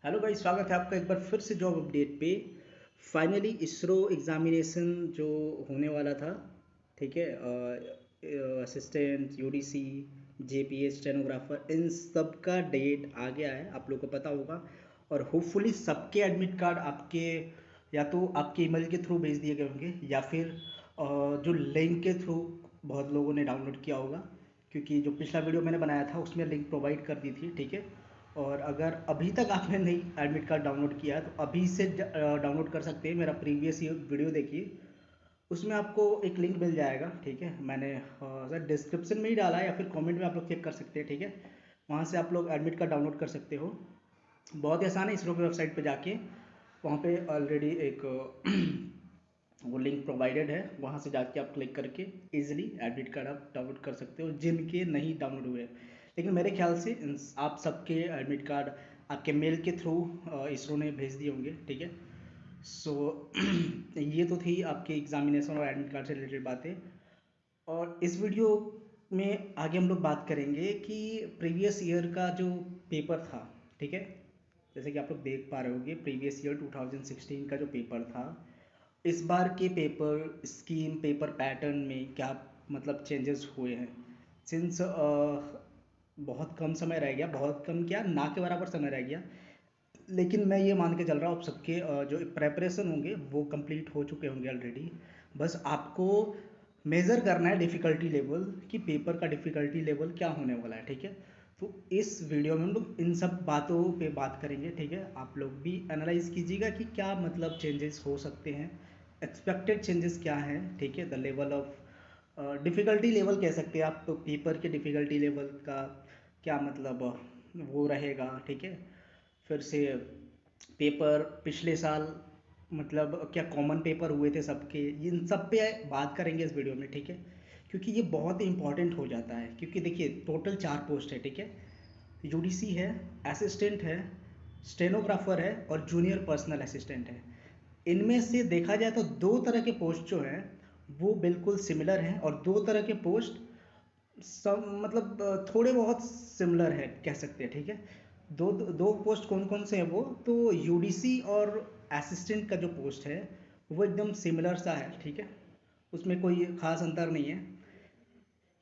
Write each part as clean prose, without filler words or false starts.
Hello भाई, स्वागत है आपका एक बार फिर से जॉब अपडेट पे। फाइनली इसरो एग्ज़ामिनेशन जो होने वाला था, ठीक है, असिस्टेंट, यूडीसी, जेपीएस, स्टेनोग्राफर, इन सब का डेट आ गया है, आप लोग को पता होगा। और होपफुली सबके एडमिट कार्ड आपके या तो आपके ईमेल के थ्रू भेज दिए गए होंगे या फिर जो लिंक के थ्रू बहुत लोगों ने डाउनलोड किया होगा, क्योंकि जो पिछला वीडियो मैंने बनाया था उसमें लिंक प्रोवाइड कर दी थी, ठीक है। और अगर अभी तक आपने नहीं एडमिट कार्ड डाउनलोड किया है तो अभी से डाउनलोड कर सकते हैं। मेरा प्रीवियस ईयर वीडियो देखिए, उसमें आपको एक लिंक मिल जाएगा, ठीक है। मैंने सर डिस्क्रिप्शन में ही डाला है या फिर कमेंट में आप लोग चेक कर सकते हैं, ठीक है। वहाँ से आप लोग एडमिट कार्ड डाउनलोड कर सकते हो। बहुत ही आसान है, इसरो की वेबसाइट पे जाके वहाँ पे ऑलरेडी एक वो लिंक प्रोवाइडेड है, वहाँ से जाके आप क्लिक करके इजीली एडमिट कार्ड आप डाउनलोड कर सकते हो, जिनके नहीं डाउनलोड हुए। लेकिन मेरे ख्याल से आप सबके एडमिट कार्ड आपके मेल के थ्रू इसरो ने भेज दिए होंगे, ठीक है। सो ये तो थी आपके एग्जामिनेशन और एडमिट कार्ड से रिलेटेड बातें। और इस वीडियो में आगे हम लोग बात करेंगे कि प्रीवियस ईयर का जो पेपर था, ठीक है। जैसे कि आप लोग देख पा रहे होंगे, प्रीवियस ईयर 2016 का जो पेपर था, इस बार के पेपर स्कीम, पेपर पैटर्न में क्या मतलब चेंजेस हुए हैं। सिंस बहुत कम समय रह गया, बहुत कम क्या, ना के बराबर समय रह गया। लेकिन मैं ये मान के चल रहा हूँ आप सबके जो प्रेपरेशन होंगे वो कंप्लीट हो चुके होंगे ऑलरेडी। बस आपको मेज़र करना है डिफ़िकल्टी लेवल, कि पेपर का डिफ़िकल्टी लेवल क्या होने वाला है, ठीक है। तो इस वीडियो में हम लोग इन सब बातों पे बात करेंगे, ठीक है। आप लोग भी एनालाइज कीजिएगा कि क्या मतलब चेंजेस हो सकते हैं, एक्सपेक्टेड चेंजेस क्या हैं, ठीक है। The level of difficulty level कह सकते हैं आप, तो पेपर के डिफ़िकल्टी लेवल का क्या मतलब वो रहेगा, ठीक है। फिर से पेपर पिछले साल मतलब क्या कॉमन पेपर हुए थे सबके, इन सब पे बात करेंगे इस वीडियो में, ठीक है। क्योंकि ये बहुत ही इंपॉर्टेंट हो जाता है, क्योंकि देखिए टोटल 4 पोस्ट है, ठीक है। यूडीसी है, असिस्टेंट है, स्टेनोग्राफर है और जूनियर पर्सनल असिस्टेंट है। इनमें से देखा जाए तो दो तरह के पोस्ट जो हैं वो बिल्कुल सिमिलर हैं, और दो तरह के पोस्ट सब मतलब थोड़े बहुत सिमिलर है कह सकते हैं, ठीक है। दो दो पोस्ट कौन कौन से हैं वो तो, यूडीसी और असिस्टेंट का जो पोस्ट है वो एकदम सिमिलर सा है, ठीक है। उसमें कोई खास अंतर नहीं है।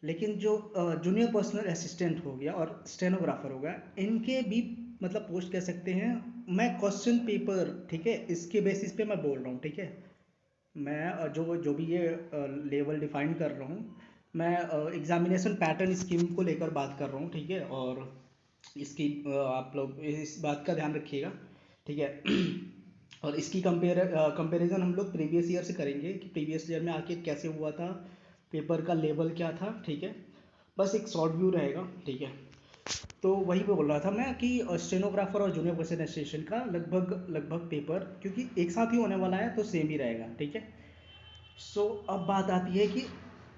लेकिन जो जूनियर पर्सनल असिस्टेंट हो गया और स्टेनोग्राफर हो गया, इनके भी मतलब पोस्ट कह सकते हैं। मैं क्वेश्चन पेपर, ठीक है, इसके बेसिस पे मैं बोल रहा हूँ, ठीक है। मैं जो जो भी ये लेवल डिफाइन कर रहा हूँ, मैं एग्जामिनेशन पैटर्न स्कीम को लेकर बात कर रहा हूँ, ठीक है। और इसकी आप लोग इस बात का ध्यान रखिएगा, ठीक है। और इसकी कंपेरिजन हम लोग प्रीवियस ईयर से करेंगे कि प्रीवियस ईयर में आके कैसे हुआ था, पेपर का लेवल क्या था, ठीक है। बस एक शॉर्ट व्यू रहेगा, ठीक है। तो वही पे बोल रहा था मैं कि स्टेनोग्राफर और जूनियर पर्सन असिस्टेंट का लगभग लगभग पेपर, क्योंकि एक साथ ही होने वाला है तो सेम ही रहेगा, ठीक है। अब बात आती है कि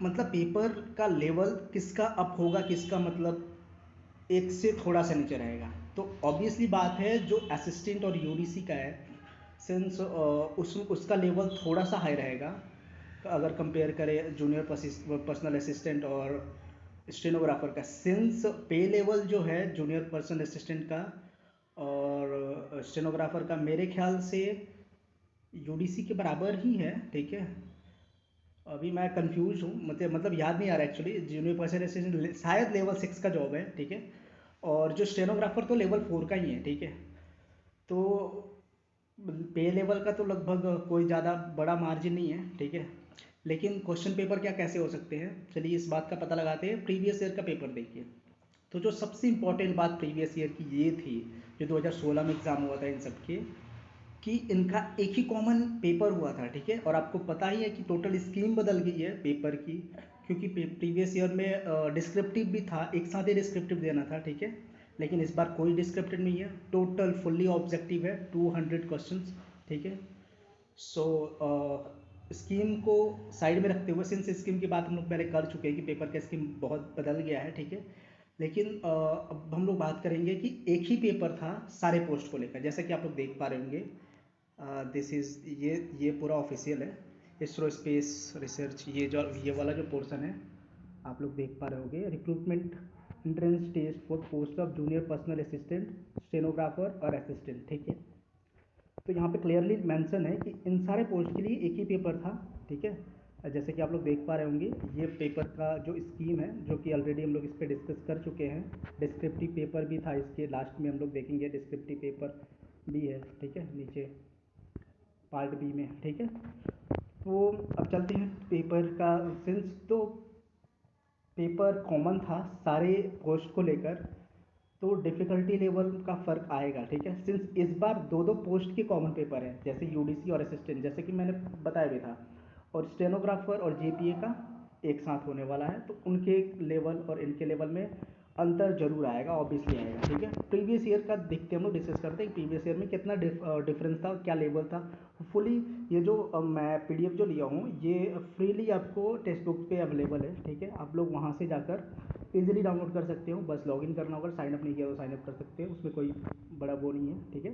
मतलब पेपर का लेवल किसका अप होगा, किसका मतलब एक से थोड़ा सा नीचे रहेगा। तो ऑब्वियसली बात है जो असिस्टेंट और यूडीसी का है, सिंस उसका लेवल थोड़ा सा हाई रहेगा अगर कंपेयर करें जूनियर पर्सनल असिस्टेंट और स्टेनोग्राफर का। सिंस पे लेवल जो है जूनियर पर्सनल असिस्टेंट का और स्टेनोग्राफर का मेरे ख्याल से यूडीसी के बराबर ही है, ठीक है। अभी मैं कंफ्यूज हूँ, मतलब याद नहीं आ रहा एक्चुअली। जूनियर पर्सन असिस्टेंट शायद लेवल 6 का जॉब है, ठीक है। और जो स्टेनोग्राफर तो लेवल 4 का ही है, ठीक है। तो पे लेवल का तो लगभग कोई ज़्यादा बड़ा मार्जिन नहीं है, ठीक है। लेकिन क्वेश्चन पेपर क्या कैसे हो सकते हैं, चलिए इस बात का पता लगाते हैं। प्रीवियस ईयर का पेपर देखिए, तो जो सबसे इम्पोर्टेंट बात प्रीवियस ईयर की ये थी, जो 2016 में एग्ज़ाम हुआ था इन सब के, कि इनका एक ही कॉमन पेपर हुआ था, ठीक है। और आपको पता ही है कि टोटल स्कीम बदल गई है पेपर की, क्योंकि प्रीवियस ईयर में डिस्क्रिप्टिव भी था, एक साथ ही डिस्क्रिप्टिव देना था, ठीक है। लेकिन इस बार कोई डिस्क्रिप्टिव नहीं है, टोटल फुल्ली ऑब्जेक्टिव है, 200 क्वेश्चंस, ठीक है। सो स्कीम को साइड में रखते हुए, सिंस स्कीम की बात हम लोग पहले कर चुके हैं कि पेपर का स्कीम बहुत बदल गया है, ठीक है। लेकिन अब हम लोग बात करेंगे कि एक ही पेपर था सारे पोस्ट को लेकर, जैसा कि आप लोग देख पा रहे होंगे। दिस इज़ ये पूरा ऑफिशियल है, इसरो स्पेस रिसर्च, ये वाला जो पोर्शन है आप लोग देख पा रहे होंगे, recruitment entrance test for post of junior personal assistant, stenographer और असिस्टेंट, ठीक है। तो यहाँ पे क्लियरली मेंशन है कि इन सारे पोस्ट के लिए एक ही पेपर था, ठीक है। जैसे कि आप लोग देख पा रहे होंगे, ये पेपर का जो स्कीम है, जो कि ऑलरेडी हम लोग इस पर डिस्कस कर चुके हैं। डिस्क्रिप्टिव पेपर भी था, इसके लास्ट में हम लोग देखेंगे डिस्क्रिप्टिव पेपर भी है, ठीक है, नीचे पार्ट बी में, ठीक है। तो अब चलते हैं पेपर का सिंस तो पेपर कॉमन था सारे पोस्ट को लेकर, तो डिफ़िकल्टी लेवल का फ़र्क आएगा, ठीक है। सिंस इस बार दो दो पोस्ट के कॉमन पेपर हैं, जैसे यूडीसी और असिस्टेंट, जैसे कि मैंने बताया भी था, और स्टेनोग्राफर और जेपीए का एक साथ होने वाला है, तो उनके लेवल और इनके लेवल में अंतर जरूर आएगा, ऑब्वियसली आएगा, ठीक है। प्रीवियस ईयर का देखते हम लोग डिस्कस करते हैं प्रीवियस ईयर में कितना डिफरेंस था और क्या लेवल था। फुली ये जो मैं पीडीएफ जो लिया हूँ, ये फ्रीली आपको टेक्स्ट बुक पे अवेलेबल है, ठीक है। आप लोग वहाँ से जाकर इजीली डाउनलोड कर सकते हो, बस लॉगिन करना होगा, साइन अप नहीं किया तो साइन अप कर सकते हो, उसमें कोई बड़ा वो नहीं है, ठीक है।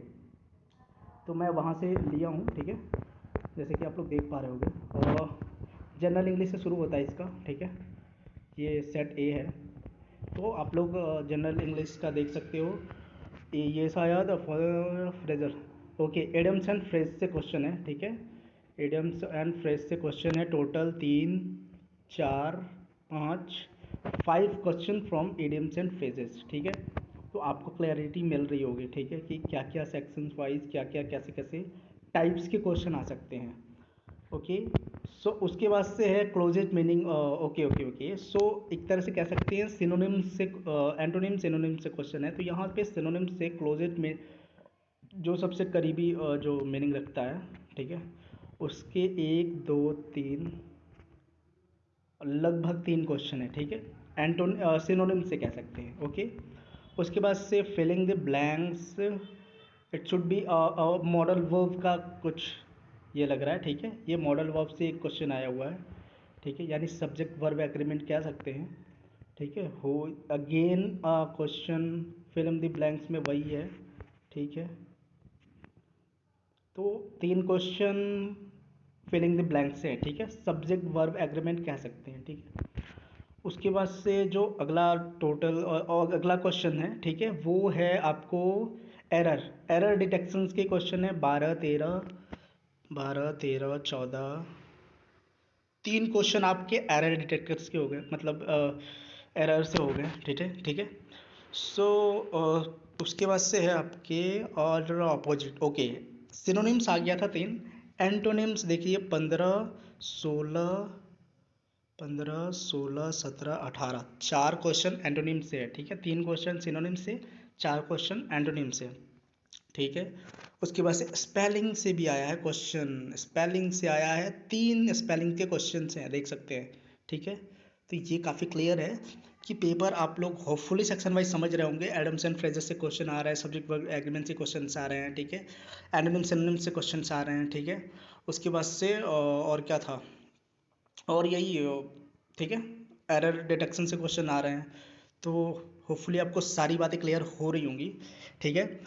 तो मैं वहाँ से लिया हूँ, ठीक है, जैसे कि आप लोग देख पा रहे होंगे। और जनरल इंग्लिश से शुरू होता है इसका, ठीक है, ये सेट ए है। तो आप लोग जनरल इंग्लिश का देख सकते हो, ये शायद phrases, okay, idioms and phrase से क्वेश्चन है, ठीक है। एडम्स एंड फ्रेज से क्वेश्चन है, total 3 4 5 5 question from idioms and phrases, ठीक है। तो आपको क्लैरिटी मिल रही होगी, ठीक है, कि क्या क्या सेक्शंस वाइज क्या क्या कैसे कैसे टाइप्स के क्वेश्चन आ सकते हैं, ओके। सो उसके बाद से है closet meaning, okay okay okay. So एक तरह से कह सकते हैं सिनोनिम से, एंटोनिम सिनोनिम से क्वेश्चन है, तो यहाँ पे सिनोनिम से क्लोजेट में जो सबसे करीबी जो मीनिंग रखता है, ठीक है, उसके 1 2 3 लगभग 3 क्वेश्चन है, ठीक है, एंटोन सिनोनिम से कह सकते हैं, ओके। उसके बाद से filling the blanks, it should be modal verb का कुछ ये लग रहा है, ठीक है, ये मॉडल वर्ब से एक क्वेश्चन आया हुआ है, ठीक है, यानी सब्जेक्ट वर्ब एग्रीमेंट कह सकते हैं, ठीक है। हो again question fill in the blanks में वही है, ठीक है। तो 3 क्वेश्चन फिलिंग द ब्लैंक से है, ठीक है, सब्जेक्ट वर्ब एग्रीमेंट कह सकते हैं, ठीक है। उसके बाद से जो अगला टोटल और अगला क्वेश्चन है, ठीक है, वो है आपको एरर एरर डिटेक्शंस के क्वेश्चन है, 12 13 14 3 क्वेश्चन आपके एरर डिटेक्टर्स के हो गए, मतलब एरर से हो गए, ठीक है, ठीक है। सो उसके बाद से है आपके ऑर्डर ऑपोजिट, ओके। सिनोनिम्स आ गया था 3, एंटोनिम्स देखिए 15 16 17 18 4 क्वेश्चन एंटोनिम से है, ठीक है, 3 क्वेश्चन सिनोनिम से, 4 क्वेश्चन एंटोनिम से, ठीक है। उसके बाद से स्पेलिंग से भी आया है क्वेश्चन, स्पेलिंग से आया है, 3 स्पेलिंग के क्वेश्चन हैं, देख सकते हैं, ठीक है। तो ये काफ़ी क्लियर है कि पेपर आप लोग होपफुली सेक्शन वाइज समझ रहे होंगे। एडम्स एंड फ्रेजेस से क्वेश्चन आ रहा है, सब्जेक्ट वर्ब एग्रीमेंट से क्वेश्चन आ रहे हैं, ठीक है, एंटोनिम सिनोनिम से क्वेश्चन आ रहे हैं, ठीक है। उसके बाद से और क्या था, और यही ठीक है, एरर डिटेक्शन से क्वेश्चन आ रहे हैं। तो होपफुली आपको सारी बातें क्लियर हो रही होंगी, ठीक है।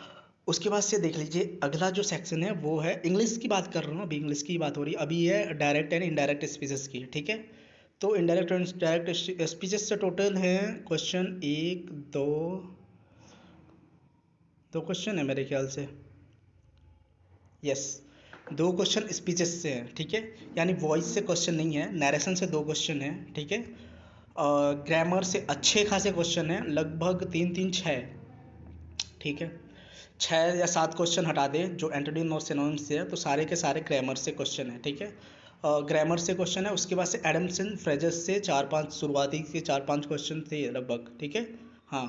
उसके बाद से देख लीजिए अगला जो सेक्शन है वो है इंग्लिश की बात कर रहा हूँ, अभी इंग्लिश की बात हो रही है, अभी है डायरेक्ट एंड इनडायरेक्ट स्पीचेस की, ठीक है। तो इनडायरेक्ट एंड डायरेक्ट स्पीचेस से टोटल है क्वेश्चन 1 2 क्वेश्चन है मेरे ख्याल से, यस, 2 क्वेश्चन स्पीचेस से हैं, ठीक है, यानी वॉइस से क्वेश्चन नहीं है, नरेशन से 2 क्वेश्चन है, ठीक है। ग्रामर से अच्छे खासे क्वेश्चन है, लगभग 3 3 6, ठीक है, 6 या 7 क्वेश्चन हटा दें जो एंटोनिम और सिनोनिम से है, तो सारे के सारे ग्रामर से क्वेश्चन है, ठीक है। ग्रामर से क्वेश्चन है। उसके बाद से एडम्स एंड फ्रेजेस से 4-5 शुरुआती के 4-5 क्वेश्चन थे लगभग, ठीक है, हाँ,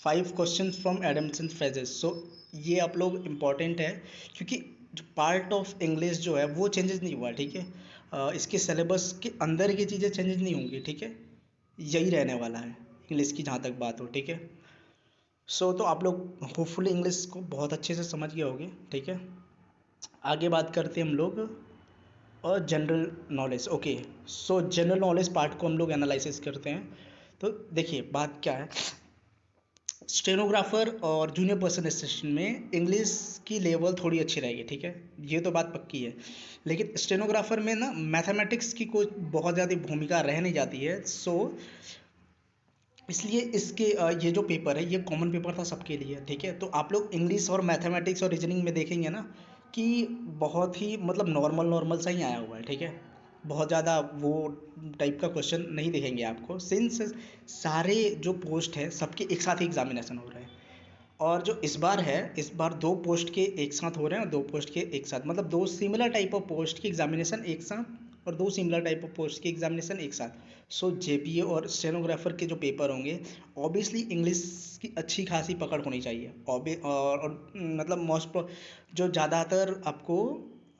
5 question from idioms and phrases. So ये आप लोग इम्पॉर्टेंट है, क्योंकि जो पार्ट ऑफ इंग्लिश जो है वो चेंजेस नहीं हुआ, ठीक है, इसके सिलेबस के अंदर की चीज़ें चेंजेस नहीं होंगी, ठीक है, यही रहने वाला है इंग्लिश की जहाँ तक बात हो, ठीक है। सो तो आप लोग होपफुली इंग्लिश को बहुत अच्छे से समझ गए होंगे, ठीक है। आगे बात करते हैं हम लोग और जनरल नॉलेज, ओके। सो जनरल नॉलेज पार्ट को हम लोग एनालिसिस करते हैं। तो देखिए बात क्या है, स्टेनोग्राफर और जूनियर पर्सन असिस्टेंट में इंग्लिश की लेवल थोड़ी अच्छी रहेगी, ठीक है, ये तो बात पक्की है। लेकिन स्टेनोग्राफर में ना मैथमेटिक्स की कोई बहुत ज़्यादा भूमिका रह नहीं जाती है। सो इसलिए इसके ये जो पेपर है ये कॉमन पेपर था सबके लिए, ठीक है। तो आप लोग इंग्लिश और मैथमेटिक्स और रीजनिंग में देखेंगे ना कि बहुत ही मतलब नॉर्मल नॉर्मल सा ही आया हुआ है, ठीक है। बहुत ज़्यादा वो टाइप का क्वेश्चन नहीं दिखेंगे आपको, सिंस सारे जो पोस्ट है सबके एक साथ ही एग्जामिनेशन हो रहे हैं। और जो इस बार है, इस बार दो पोस्ट के एक साथ हो रहे हैं और दो पोस्ट के एक साथ, मतलब दो सिमिलर टाइप ऑफ पोस्ट की एग्जामिनेशन एक साथ और दो सिमिलर टाइप ऑफ पोस्ट की एग्जामिनेशन एक साथ। सो जेपीए और स्टेनोग्राफर के जो पेपर होंगे, ऑब्वियसली इंग्लिश की अच्छी खासी पकड़ होनी चाहिए। और मतलब मोस्ट जो ज़्यादातर आपको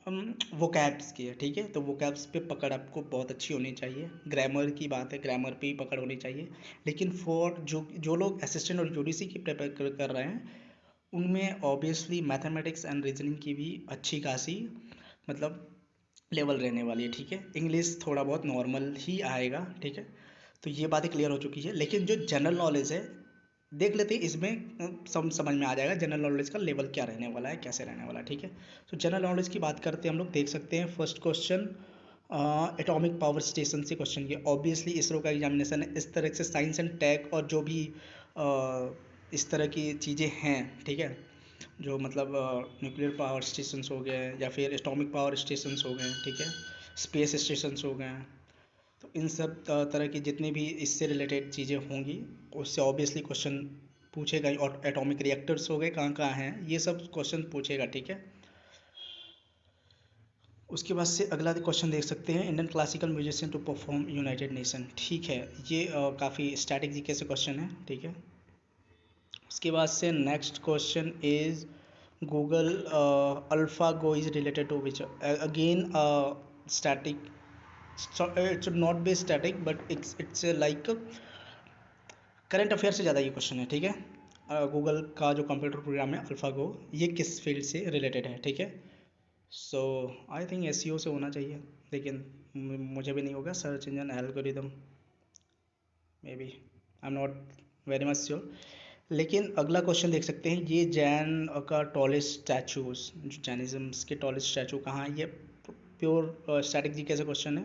वो कैब्स की है, ठीक है। तो वो कैब्स पे पकड़ आपको बहुत अच्छी होनी चाहिए। ग्रामर की बात है, ग्रामर पे ही पकड़ होनी चाहिए। लेकिन फॉर जो जो लोग असिस्टेंट और यूडीसी की प्रिपेयर कर रहे हैं, उनमें ऑब्वियसली मैथमेटिक्स एंड रीजनिंग की भी अच्छी खासी मतलब लेवल रहने वाली है, ठीक है। इंग्लिश थोड़ा बहुत नॉर्मल ही आएगा, ठीक है। तो ये बातें क्लियर हो चुकी है। लेकिन जो जनरल नॉलेज है, देख लेते हैं इसमें समझ में आ जाएगा जनरल नॉलेज का लेवल क्या रहने वाला है, कैसे रहने वाला है, ठीक है। तो जनरल नॉलेज की बात करते हैं हम लोग, देख सकते हैं first question atomic power station से क्वेश्चन किया। ऑब्वियसली इसरो का एग्जामिनेशन है, इस तरह से साइंस एंड टेक और जो भी इस तरह की चीज़ें हैं, ठीक है। जो मतलब न्यूक्लियर पावर स्टेशंस हो गए या फिर एटॉमिक पावर स्टेशंस हो गए, ठीक है, स्पेस स्टेशंस हो गए। तो इन सब तरह की जितनी भी इससे रिलेटेड चीज़ें होंगी उससे ऑब्वियसली क्वेश्चन पूछेगा ही। और एटॉमिक रिएक्टर्स हो गए कहाँ कहाँ हैं, ये सब क्वेश्चन पूछेगा, ठीक है। उसके बाद से अगला क्वेश्चन देख सकते हैं, Indian classical musician to perform United Nation, ठीक है। ये काफ़ी स्टैटिक जीके से क्वेश्चन है, ठीक है। उसके बाद से next question is Google AlphaGo is related to which, again static, it should not be static but it's like current affair से ज़्यादा ये क्वेश्चन है, ठीक है। गूगल का जो कंप्यूटर प्रोग्राम है अल्फागो, ये किस फील्ड से रिलेटेड है, ठीक है। सो आई थिंक एसईओ से होना चाहिए, लेकिन मुझे भी नहीं होगा, search engine algorithm may be, I am not very much sure. लेकिन अगला क्वेश्चन देख सकते हैं, ये जैन का टॉलेस्ट स्टैचूज, जो जैनिज्म के टॉलेस्ट स्टैचू कहाँ है, ये प्योर स्टैटिक जी कैसे क्वेश्चन है,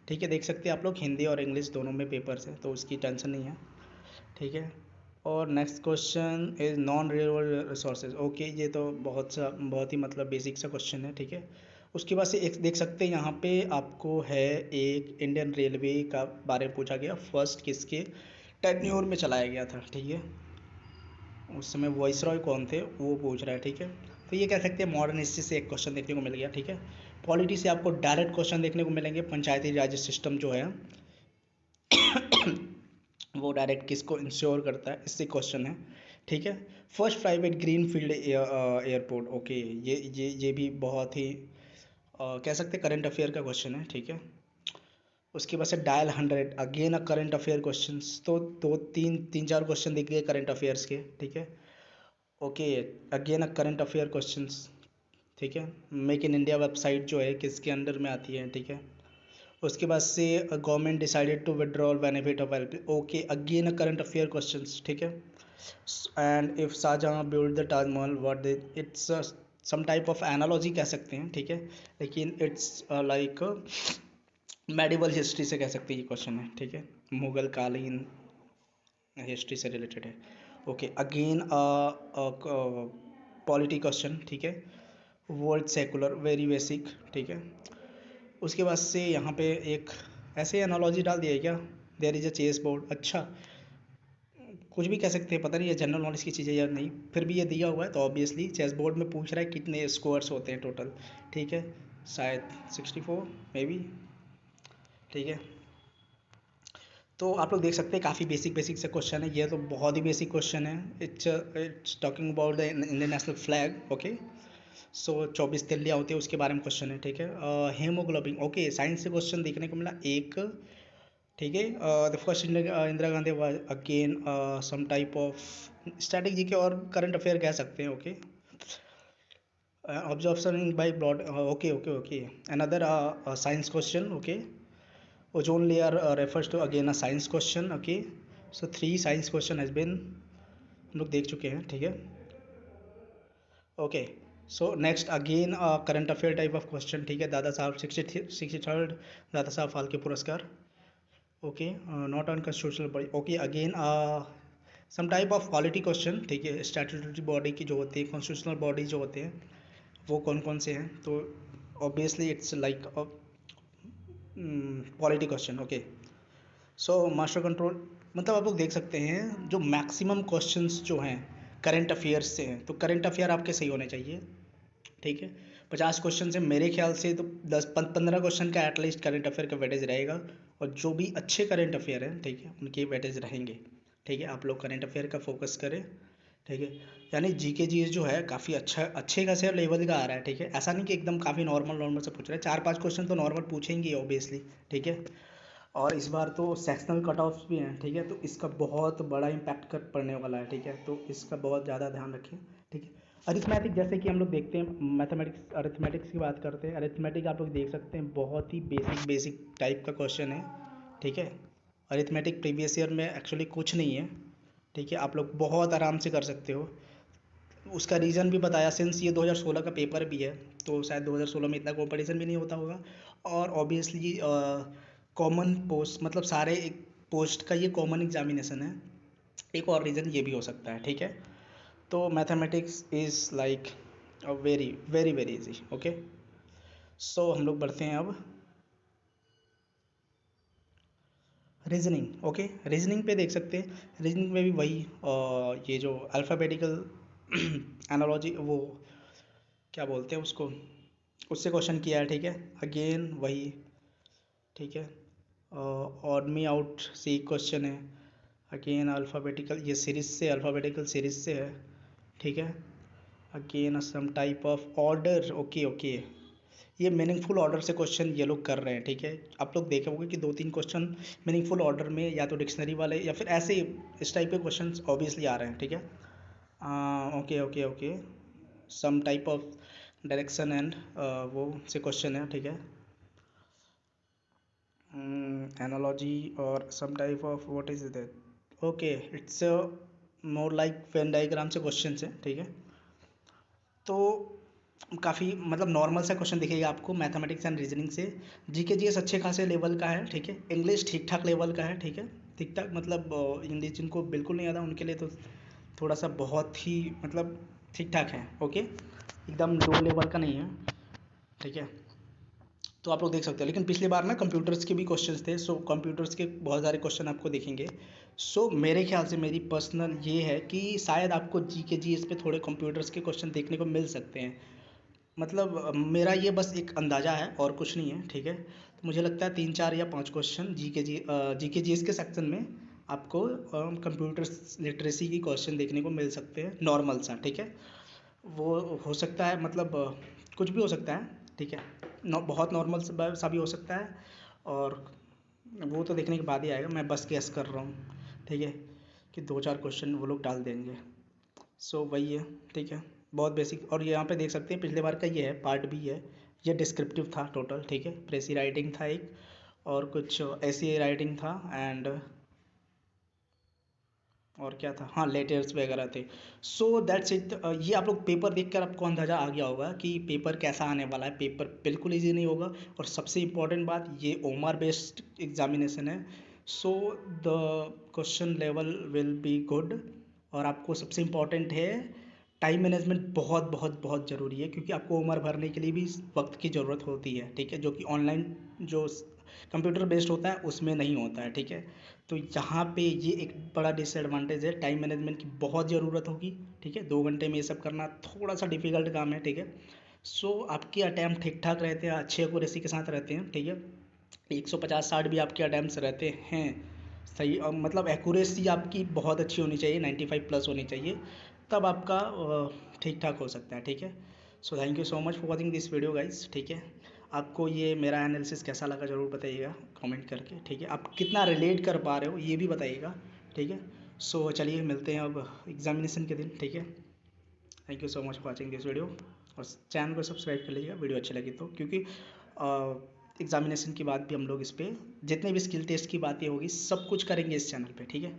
ठीक है। देख सकते हैं आप लोग, हिंदी और इंग्लिश दोनों में पेपर्स है, तो उसकी टेंशन नहीं है, ठीक है। और next question is non renewable resources, okay, ये तो बहुत ही मतलब बेसिक सा क्वेश्चन है, ठीक है। उसके बाद से एक देख सकते हैं यहाँ पे आपको है, एक इंडियन रेलवे का बारे में पूछा गया, फर्स्ट किसके टेन्योर में चलाया गया था, ठीक है। उस समय वॉइसरॉय कौन थे वो पूछ रहा है, ठीक है। तो ये कह सकते हैं मॉडर्न हिस्ट्री से एक क्वेश्चन देखने को मिल गया, ठीक है। पॉलिटी से आपको डायरेक्ट क्वेश्चन देखने को मिलेंगे, पंचायती राज सिस्टम जो है वो डायरेक्ट किसको इंश्योर करता है, इससे क्वेश्चन है, ठीक है। First private green field airport, okay, ये भी बहुत ही कह सकते हैं करंट अफेयर का क्वेश्चन है, ठीक है। उसके बाद से dial 100, again a current affair question. तो दो तीन तीन चार क्वेश्चन दिख गए करंट अफेयर्स के, ठीक है। Okay, again a current affair questions, ठीक है। मेक इन इंडिया वेबसाइट जो है किसके अंडर में आती है, ठीक है। उसके बाद से government decided to withdrawal benefit of LP, okay, again a current affair questions, ठीक है। And if Shah Jahan build the Taj Mahal what they, it's some type of analogy कह सकते हैं, ठीक है। लेकिन इट्स लाइक मेडिवल हिस्ट्री से कह सकते हैं ये क्वेश्चन है, ठीक है। मुगल कालीन हिस्ट्री से रिलेटेड है, ओके। अगेन पॉलिटी क्वेश्चन, ठीक है। वर्ल्ड सेकुलर, वेरी बेसिक, ठीक है। उसके बाद से यहाँ पे एक ऐसे एनालॉजी डाल दिया है क्या, there is a chess board, अच्छा, कुछ भी कह सकते हैं, पता नहीं है जनरल नॉलेज की चीज़ें या नहीं, फिर भी ये दिया हुआ है तो ऑब्वियसली चेस बोर्ड में पूछ रहा है कितने स्कोर्स होते हैं टोटल, ठीक है। शायद 64 मे बी, ठीक है। तो आप लोग देख सकते हैं काफ़ी बेसिक बेसिक से क्वेश्चन है, ये तो बहुत ही बेसिक क्वेश्चन है। It's talking about the Indian national flag, okay. So 24 तिल्लियाँ होती है उसके बारे में क्वेश्चन है, ठीक है। हेमोग्लोबिन, ओके, साइंस से क्वेश्चन देखने को मिला एक, ठीक है। The first Indira Gandhi was again some type of strategy के और करंट अफेयर कह सकते हैं, okay. Observation by broad, okay okay okay, another science question, okay. Ozone layer refers to again a science question, okay. So 3 science question has been हम लोग देख चुके हैं, ठीक है, okay. So next again current affair type of question, ठीक है। Dada Saheb 63rd Dada Saheb Phalke पुरस्कार, okay, not unconstitutional body, okay again some type of quality question, ठीक है। स्टैट्यूटरी बॉडी की जो होती है, कॉन्स्टिट्यूशनल बॉडी जो होते हैं वो कौन कौन से हैं, तो obviously it's like quality question, okay. So master control मतलब आप लोग देख सकते हैं जो मैक्सिमम क्वेश्चंस जो हैं करंट अफेयर्स से हैं, तो करंट अफेयर आपके सही होने चाहिए, ठीक है। 50 क्वेश्चन से मेरे ख्याल से तो 10-15 क्वेश्चन का एटलीस्ट करंट अफेयर का वेटेज रहेगा, और जो भी अच्छे करंट अफेयर हैं, ठीक है, उनके वेटेज रहेंगे, ठीक है। आप लोग करंट अफेयर का फोकस करें, ठीक है। यानी जीके जीएस जो है काफ़ी अच्छे खासे लेवल का आ रहा है, ठीक है। ऐसा नहीं कि एकदम काफ़ी नॉर्मल से पूछ रहे हैं, 4-5 क्वेश्चन तो नॉर्मल पूछेंगे ऑब्वियसली, ठीक है। और इस बार तो सेक्शनल कट ऑफ्स भी हैं, ठीक है, तो इसका बहुत बड़ा इम्पैक्ट कर पड़ने वाला है, ठीक है, तो इसका बहुत ज़्यादा ध्यान रखें, ठीक है। अरिथमेटिक जैसे कि हम लोग देखते हैं, मैथमेटिक्स अरिथमेटिक्स की बात करते हैं, अरिथमेटिक आप लोग देख सकते हैं बहुत ही बेसिक टाइप का क्वेश्चन है, ठीक है। अरिथमेटिक प्रीवियस ईयर में एक्चुअली कुछ नहीं है, ठीक है, आप लोग बहुत आराम से कर सकते हो। उसका रीज़न भी बताया, सिंस ये 2016 का पेपर भी है, तो शायद 2016 में इतना कॉम्पिटिशन भी नहीं होता होगा, और ऑब्वियसली कॉमन पोस्ट मतलब सारे एक पोस्ट का ये कॉमन एग्जामिनेशन है, एक और रीज़न ये भी हो सकता है, ठीक है। तो mathematics is like very very very easy, okay. So हम लोग बढ़ते हैं अब रीजनिंग, ओके। रीजनिंग पे देख सकते हैं, रीजनिंग में भी वही ये जो अल्फ़ाबेटिकल एनालॉजी वो क्या बोलते हैं उसको, उससे क्वेश्चन किया है, ठीक है। अगेन वही, ठीक है। ऑड मी आउट से एक क्वेश्चन है, अगेन अल्फ़ाबेटिकल, ये सीरीज से अल्फ़ाबेटिकल सीरीज से है, ठीक है। Again some type of order, okay okay, ये मीनिंगफुल ऑर्डर से क्वेश्चन ये लोग कर रहे हैं, ठीक है। आप लोग देखे होंगे कि 2-3 क्वेश्चन मीनिंगफुल ऑर्डर में या तो डिक्शनरी वाले या फिर ऐसे इस टाइप के क्वेश्चन ऑब्वियसली आ रहे हैं, ठीक है। Okay okay okay, some type of direction and वो से क्वेश्चन है, ठीक है। एनालॉजी और some type of what is that, okay, it's more like Venn diagram से क्वेश्चन है, ठीक है। तो काफ़ी मतलब नॉर्मल सा क्वेश्चन दिखेगा आपको मैथमेटिक्स एंड रीजनिंग से। जीके जीएस अच्छे खासे लेवल का है, ठीक है। इंग्लिश ठीक ठाक लेवल का है, ठीक है, ठीक ठाक मतलब इंग्लिश जिनको बिल्कुल नहीं आता उनके लिए तो थोड़ा सा बहुत ही मतलब ठीक ठाक है, ओके, एकदम लो लेवल का नहीं है, ठीक है। तो आप लोग देख सकते हो, लेकिन पिछली बार ना कंप्यूटर्स के भी क्वेश्चंस थे, सो कंप्यूटर्स के बहुत सारे क्वेश्चन आपको दिखेंगे। सो मेरे ख्याल से मेरी पर्सनल ये है कि शायद आपको जीके जीएस पे थोड़े कंप्यूटर्स के क्वेश्चन देखने को मिल सकते हैं, मतलब मेरा ये बस एक अंदाज़ा है और कुछ नहीं है, ठीक है। तो मुझे लगता है 3-4 या 5 क्वेश्चन जीके जीएस के सेक्शन में आपको कंप्यूटर लिटरेसी की क्वेश्चन देखने को मिल सकते हैं, नॉर्मल सा, ठीक है। वो हो सकता है मतलब कुछ भी हो सकता है, ठीक है, बहुत नॉर्मल सा भी हो सकता है, और वो तो देखने के बाद ही आएगा, मैं बस गेस कर रहा हूँ, ठीक है, कि 2-4 क्वेश्चन वो लोग डाल देंगे। सो वही है, ठीक है, बहुत बेसिक। और यहाँ पे देख सकते हैं पिछले बार का ये है, पार्ट बी है, ये डिस्क्रिप्टिव था टोटल, ठीक है। प्रेसी राइटिंग था एक, और कुछ ऐसी राइटिंग था, एंड और क्या था, हाँ लेटर्स वगैरह थे। So that's it. ये आप लोग पेपर देखकर आपको अंदाज़ा आ गया होगा कि पेपर कैसा आने वाला है, पेपर बिल्कुल इजी नहीं होगा, और सबसे इम्पॉर्टेंट बात ये ओमआर बेस्ड एग्जामिनेशन है, so the question level will be good. और आपको सबसे इम्पॉर्टेंट है टाइम मैनेजमेंट, बहुत बहुत बहुत ज़रूरी है, क्योंकि आपको उम्र भरने के लिए भी वक्त की ज़रूरत होती है, ठीक है, जो कि ऑनलाइन जो कंप्यूटर बेस्ड होता है उसमें नहीं होता है, ठीक है। तो यहाँ पे ये एक बड़ा डिसएडवांटेज है, टाइम मैनेजमेंट की बहुत ज़रूरत होगी, ठीक है। 2 घंटे में ये सब करना थोड़ा सा डिफिकल्ट काम है, ठीक है। सो आपके अटैम्प्ट ठीक ठाक रहते हैं, अच्छे एक्यूरेसी के साथ रहते हैं, ठीक है। 150-60 भी आपके अटैम्प्ट्स रहते हैं सही, मतलब एक्यूरेसी आपकी बहुत अच्छी होनी चाहिए, 95+ होनी चाहिए, तब आपका ठीक ठाक हो सकता है, ठीक है। So thank you so much for watching this video guys, ठीक है। आपको ये मेरा एनालिसिस कैसा लगा ज़रूर बताइएगा कमेंट करके, ठीक है। आप कितना रिलेट कर पा रहे हो ये भी बताइएगा, ठीक है। सो चलिए मिलते हैं अब एग्जामिनेशन के दिन, ठीक है। Thank you so much for watching this video, और चैनल को सब्सक्राइब कर लीजिएगा वीडियो अच्छी लगी तो, क्योंकि एग्जामिनेशन की बात भी हम लोग इस पर जितने भी स्किल टेस्ट की बातें होगी सब कुछ करेंगे इस चैनल पे, ठीक है।